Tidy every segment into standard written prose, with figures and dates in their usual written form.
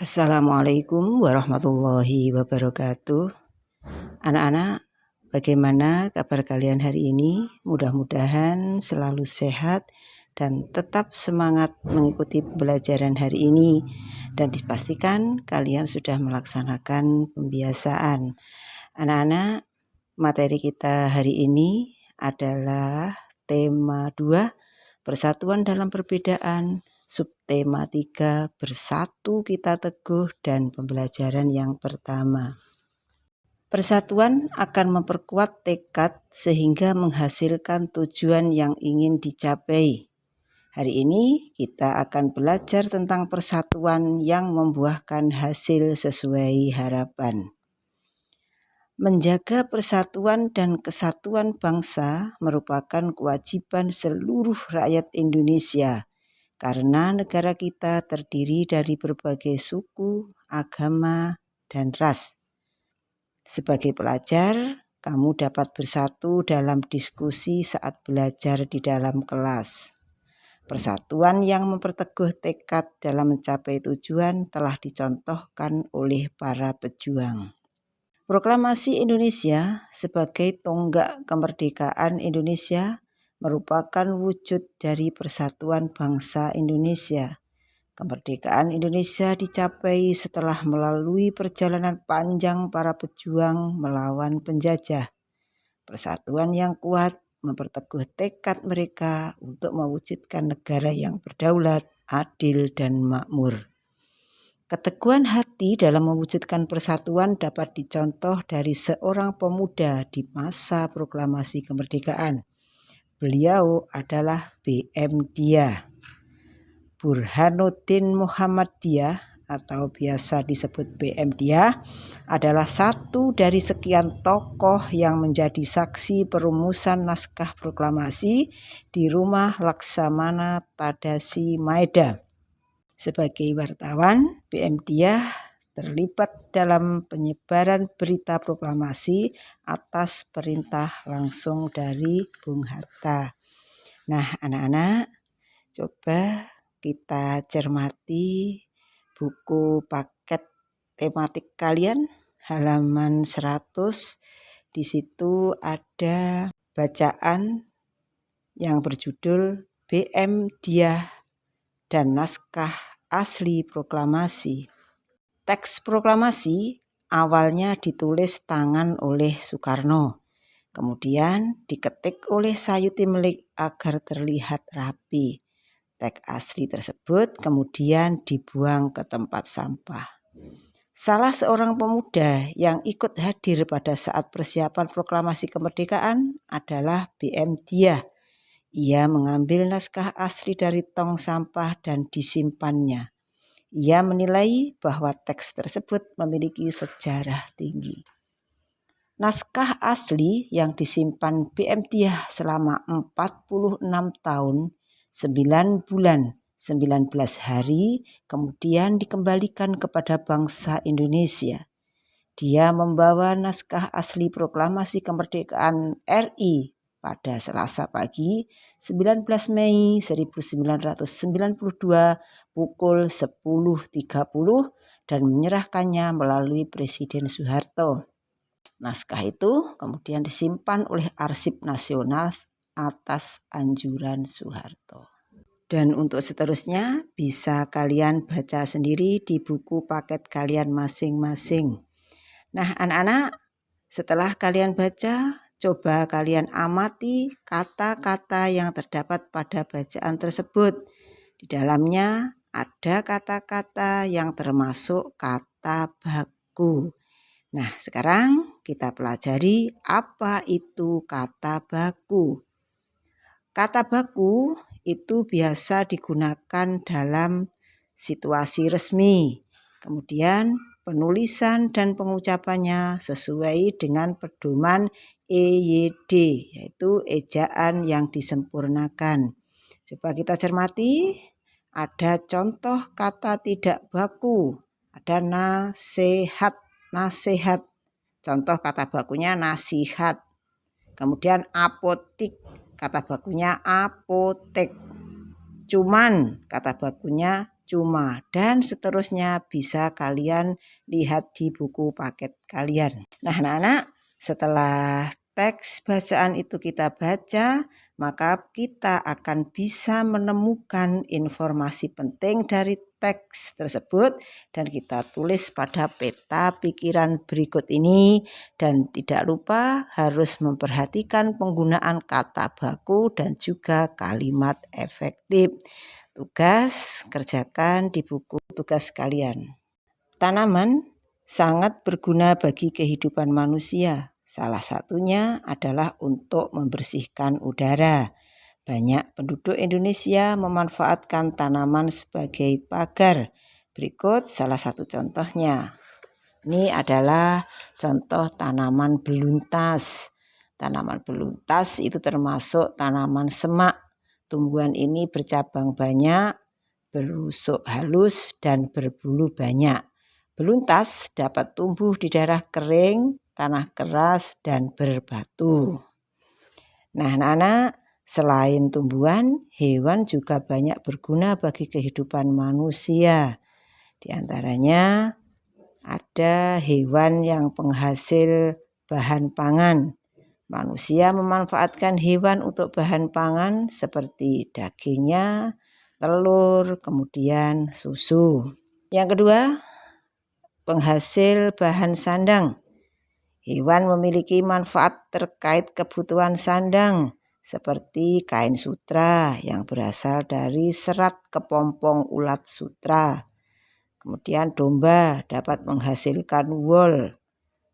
Assalamualaikum warahmatullahi wabarakatuh. Anak-anak, bagaimana kabar kalian hari ini? Mudah-mudahan selalu sehat dan tetap semangat mengikuti pembelajaran hari ini. Dan dipastikan kalian sudah melaksanakan pembiasaan. Anak-anak, materi kita hari ini adalah tema 2, persatuan dalam perbedaan. Subtema 3, bersatu kita teguh, dan pembelajaran yang pertama. Persatuan akan memperkuat tekad sehingga menghasilkan tujuan yang ingin dicapai. Hari ini kita akan belajar tentang persatuan yang membuahkan hasil sesuai harapan. Menjaga persatuan dan kesatuan bangsa merupakan kewajiban seluruh rakyat Indonesia. Karena negara kita terdiri dari berbagai suku, agama, dan ras. Sebagai pelajar, kamu dapat bersatu dalam diskusi saat belajar di dalam kelas. Persatuan yang memperteguh tekad dalam mencapai tujuan telah dicontohkan oleh para pejuang. Proklamasi Indonesia sebagai tonggak kemerdekaan Indonesia merupakan wujud dari persatuan bangsa Indonesia. Kemerdekaan Indonesia dicapai setelah melalui perjalanan panjang para pejuang melawan penjajah. Persatuan yang kuat memperteguh tekad mereka untuk mewujudkan negara yang berdaulat, adil, dan makmur. Keteguhan hati dalam mewujudkan persatuan dapat dicontoh dari seorang pemuda di masa proklamasi kemerdekaan. Beliau adalah BM Dyah. Burhanuddin Muhammad Dyah atau biasa disebut BM Dyah adalah satu dari sekian tokoh yang menjadi saksi perumusan naskah proklamasi di rumah Laksamana Tadasi Maeda. Sebagai wartawan, BM Dyah terlibat dalam penyebaran berita proklamasi atas perintah langsung dari Bung Hatta. Nah, anak-anak, coba kita cermati buku paket tematik kalian halaman 100. Di situ ada bacaan yang berjudul BM Dyah dan naskah asli proklamasi. Teks proklamasi awalnya ditulis tangan oleh Soekarno, kemudian diketik oleh Sayuti Melik agar terlihat rapi. Teks asli tersebut kemudian dibuang ke tempat sampah. Salah seorang pemuda yang ikut hadir pada saat persiapan proklamasi kemerdekaan adalah BM Dyah. Ia mengambil naskah asli dari tong sampah dan disimpannya. Ia menilai bahwa teks tersebut memiliki sejarah tinggi. Naskah asli yang disimpan BM Dyah selama 46 tahun, 9 bulan, 19 hari, kemudian dikembalikan kepada bangsa Indonesia. Dia membawa naskah asli proklamasi kemerdekaan RI pada Selasa pagi 19 Mei 1992 pukul 10.30 dan menyerahkannya melalui Presiden Soeharto. Naskah itu kemudian disimpan oleh Arsip Nasional atas anjuran Soeharto. Dan untuk seterusnya bisa kalian baca sendiri di buku paket kalian masing-masing. Nah, anak-anak, setelah kalian baca, coba kalian amati kata-kata yang terdapat pada bacaan tersebut. Di dalamnya ada kata-kata yang termasuk kata baku. Nah, sekarang kita pelajari apa itu kata baku. Kata baku itu biasa digunakan dalam situasi resmi. Kemudian penulisan dan pengucapannya sesuai dengan pedoman EYD, yaitu ejaan yang disempurnakan. Coba kita cermati, ada contoh kata tidak baku, ada nasihat, nasihat. Contoh kata bakunya nasihat. Kemudian apotik, kata bakunya apotek. Cuman, kata bakunya cuma, dan seterusnya bisa kalian lihat di buku paket kalian. Nah anak-anak, setelah teks bacaan itu kita baca, maka kita akan bisa menemukan informasi penting dari teks tersebut dan kita tulis pada peta pikiran berikut ini. Dan tidak lupa harus memperhatikan penggunaan kata baku dan juga kalimat efektif. Tugas kerjakan di buku tugas kalian. Tanaman sangat berguna bagi kehidupan manusia. Salah satunya adalah untuk membersihkan udara. Banyak penduduk Indonesia memanfaatkan tanaman sebagai pagar. Berikut salah satu contohnya. Ini adalah contoh tanaman beluntas. Tanaman beluntas itu termasuk tanaman semak. Tumbuhan ini bercabang banyak, berusuk halus, dan berbulu banyak. Beluntas dapat tumbuh di daerah kering, tanah keras, dan berbatu. Nah, anak-anak, selain tumbuhan, hewan juga banyak berguna bagi kehidupan manusia. Di antaranya ada hewan yang penghasil bahan pangan. Manusia memanfaatkan hewan untuk bahan pangan seperti dagingnya, telur, kemudian susu. Yang kedua, penghasil bahan sandang. Hewan memiliki manfaat terkait kebutuhan sandang seperti kain sutra yang berasal dari serat kepompong ulat sutra. Kemudian domba dapat menghasilkan wol.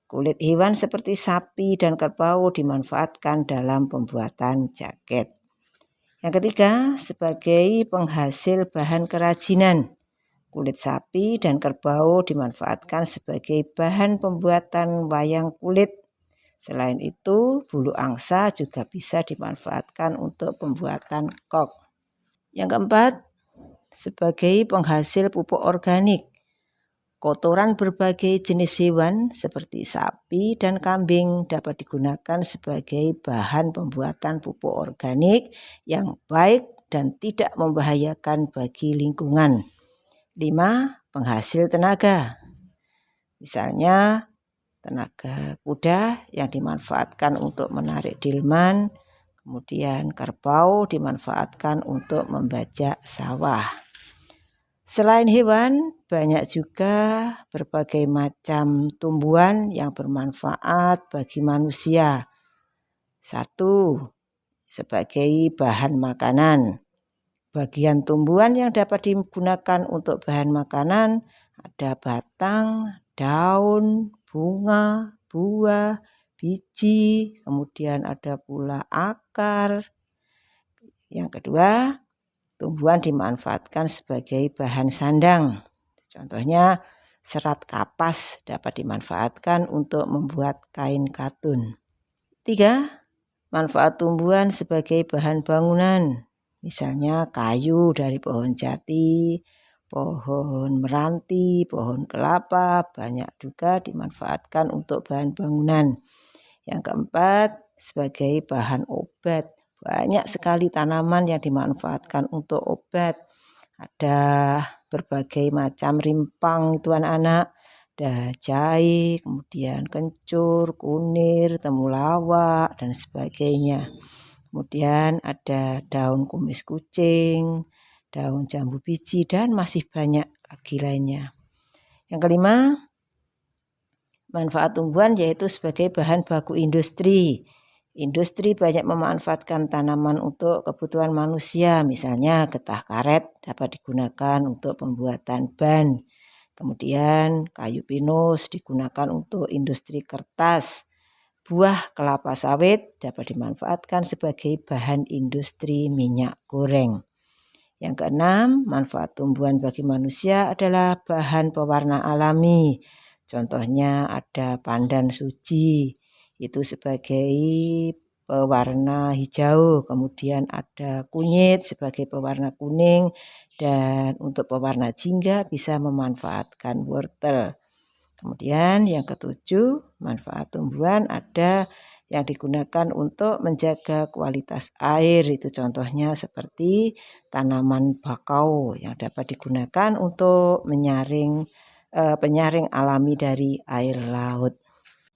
Kulit hewan seperti sapi dan kerbau dimanfaatkan dalam pembuatan jaket. Yang ketiga, sebagai penghasil bahan kerajinan. Kulit sapi dan kerbau dimanfaatkan sebagai bahan pembuatan wayang kulit. Selain itu, bulu angsa juga bisa dimanfaatkan untuk pembuatan kok. Yang keempat, sebagai penghasil pupuk organik. Kotoran berbagai jenis hewan seperti sapi dan kambing dapat digunakan sebagai bahan pembuatan pupuk organik yang baik dan tidak membahayakan bagi lingkungan. 5. Penghasil tenaga. Misalnya tenaga kuda yang dimanfaatkan untuk menarik delman, kemudian kerbau dimanfaatkan untuk membajak sawah. Selain hewan, banyak juga berbagai macam tumbuhan yang bermanfaat bagi manusia. 1. Sebagai bahan makanan. Bagian tumbuhan yang dapat digunakan untuk bahan makanan ada batang, daun, bunga, buah, biji, kemudian ada pula akar. Yang kedua, tumbuhan dimanfaatkan sebagai bahan sandang. Contohnya, serat kapas dapat dimanfaatkan untuk membuat kain katun. 3. Manfaat tumbuhan sebagai bahan bangunan. Misalnya kayu dari pohon jati, pohon meranti, pohon kelapa, banyak juga dimanfaatkan untuk bahan bangunan. Yang keempat, sebagai bahan obat. Banyak sekali tanaman yang dimanfaatkan untuk obat. Ada berbagai macam rimpang itu anak-anak. Ada jahe, kemudian kencur, kunir, temulawak, dan sebagainya. Kemudian ada daun kumis kucing, daun jambu biji, dan masih banyak lagi lainnya. Yang kelima, manfaat tumbuhan yaitu sebagai bahan baku industri. Industri banyak memanfaatkan tanaman untuk kebutuhan manusia. Misalnya getah karet dapat digunakan untuk pembuatan ban. Kemudian kayu pinus digunakan untuk industri kertas. Buah kelapa sawit dapat dimanfaatkan sebagai bahan industri minyak goreng. Yang keenam, manfaat tumbuhan bagi manusia adalah bahan pewarna alami. Contohnya ada pandan suci, itu sebagai pewarna hijau. Kemudian ada kunyit sebagai pewarna kuning. Dan untuk pewarna jingga bisa memanfaatkan wortel. Kemudian yang ketujuh, manfaat tumbuhan ada yang digunakan untuk menjaga kualitas air. Itu contohnya seperti tanaman bakau yang dapat digunakan untuk menyaring penyaring alami dari air laut.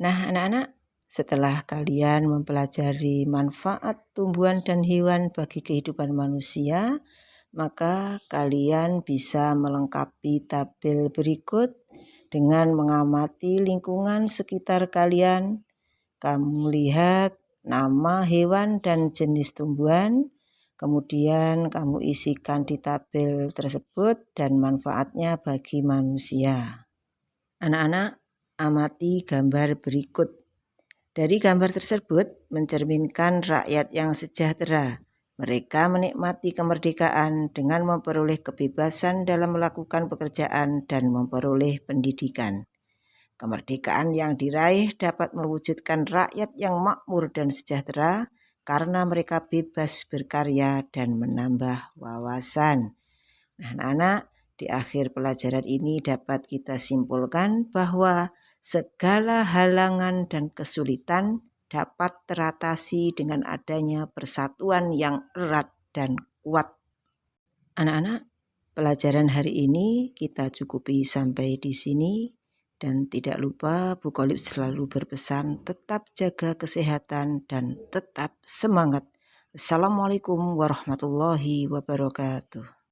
Nah, anak-anak, setelah kalian mempelajari manfaat tumbuhan dan hewan bagi kehidupan manusia, maka kalian bisa melengkapi tabel berikut dengan mengamati lingkungan sekitar kalian. Kamu lihat nama hewan dan jenis tumbuhan, kemudian kamu isikan di tabel tersebut dan manfaatnya bagi manusia. Anak-anak, amati gambar berikut. Dari gambar tersebut mencerminkan rakyat yang sejahtera. Mereka menikmati kemerdekaan dengan memperoleh kebebasan dalam melakukan pekerjaan dan memperoleh pendidikan. Kemerdekaan yang diraih dapat mewujudkan rakyat yang makmur dan sejahtera karena mereka bebas berkarya dan menambah wawasan. Nah, anak-anak, di akhir pelajaran ini dapat kita simpulkan bahwa segala halangan dan kesulitan dapat teratasi dengan adanya persatuan yang erat dan kuat. Anak-anak, pelajaran hari ini kita cukupi sampai di sini. Dan tidak lupa Bu Kolib selalu berpesan tetap jaga kesehatan dan tetap semangat. Assalamualaikum warahmatullahi wabarakatuh.